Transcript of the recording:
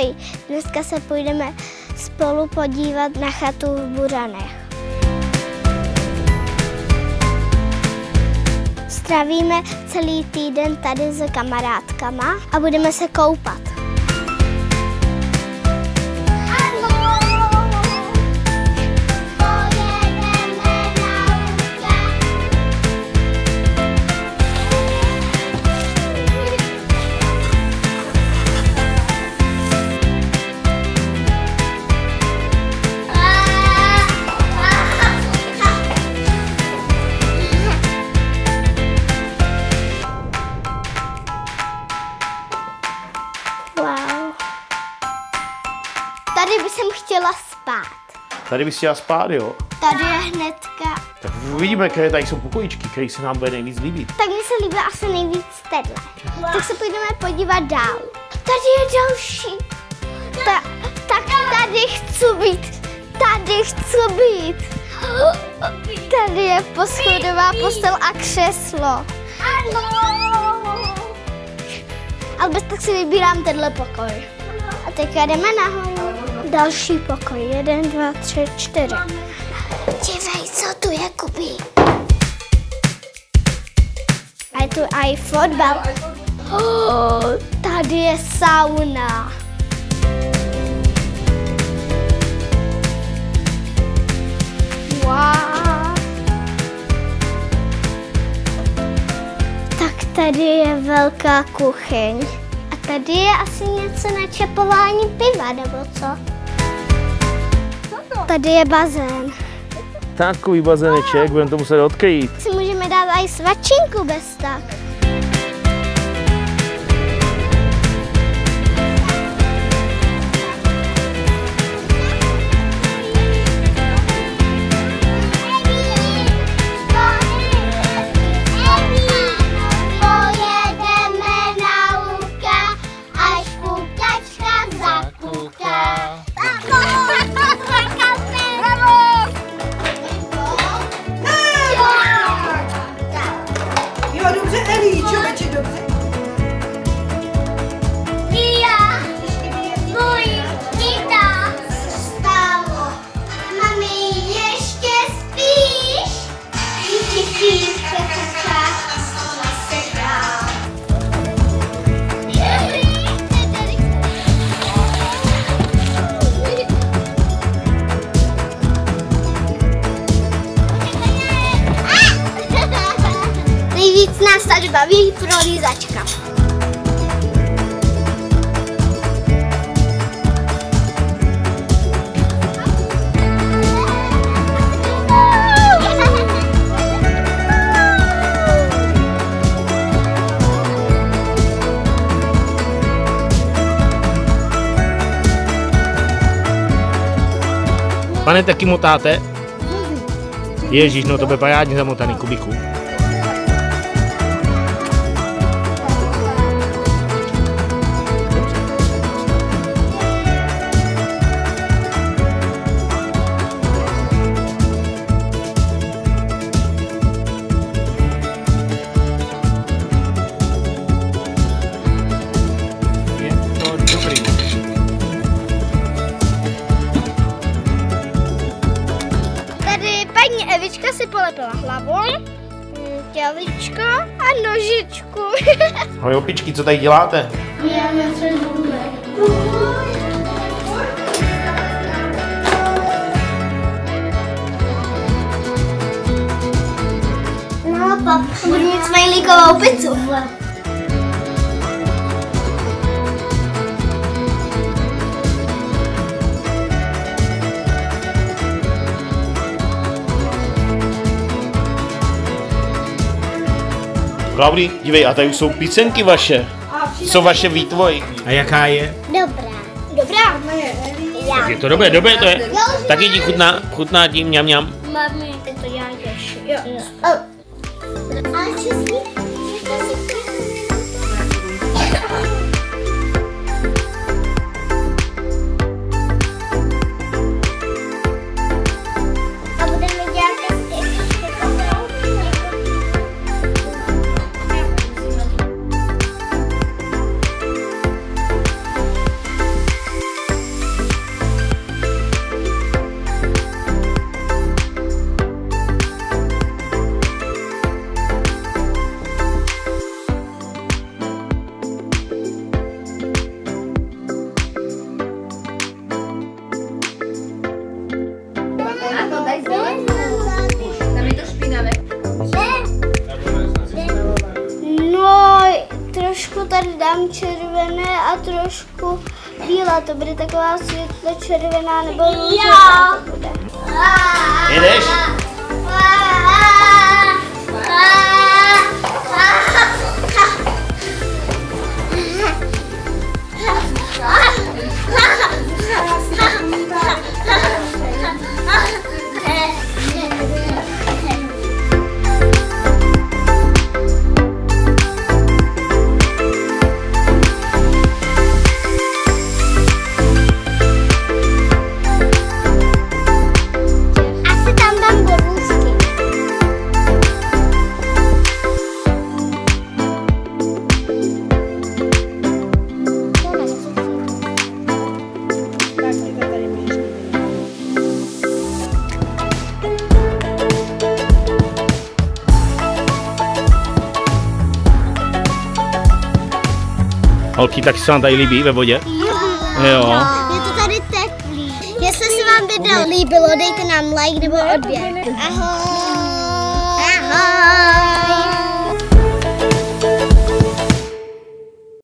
Ahoj, dneska se půjdeme spolu podívat na chatu v Buranech. Strávíme celý týden tady s kamarádkama a budeme se koupat. Tady bych chtěla spát. Tady bys chtěla spát, jo? Tady je hnedka. Tak uvidíme, které tady jsou pokojičky, které se nám bude nejvíc líbit. Tak mi se líbí asi nejvíc tenhle. Tak se půjdeme podívat dál. Tady je další. Tak tady chci být. Tady chci být. Tady je poschodová postel a křeslo. Ale bez tak si vybírám tenhle pokoj. A teďka jdeme nahoru. Další pokoj. 1, 2, 3, 4. Dívej, co tu je, Kubi. A je tu i fotbal. Tady je sauna. Wow. Tak tady je velká kuchyň. A tady je asi něco na čepování piva, nebo co? Tady je bazén. Takový bazéneček, budeme to muset odkrýt. Si můžeme dát i svačinku bez tak. Nejvíc nás tady baví prolízačka. Pane, taky motáte? Ježíš, no to bude parádně zamotaný, Kubiku. Paní Evička si polepila hlavu, těličko a nožičku. Ahoj opičky, co tady děláte? Děláme přezůmek. No, pap, budu mít smajlíkovou pizzu. Klaudii, dívej, a tady už jsou písenky vaše. Co vaše výtvoj? A jaká je? Dobrá. Dobrá? Tak je to dobré to je. Taky ti chutná tím, mňam mňam. Mami, to já ještě. Jo. Ale český? tam červené a trošku bílá. To bude taková světle červená nebo růžová to bude. Jedeš? Holky, tak se vám tady líbí ve vodě? Jo. Je to tady teplý. Jestli se vám video líbilo, dejte nám like nebo odběr. Ahoj. Ahoj.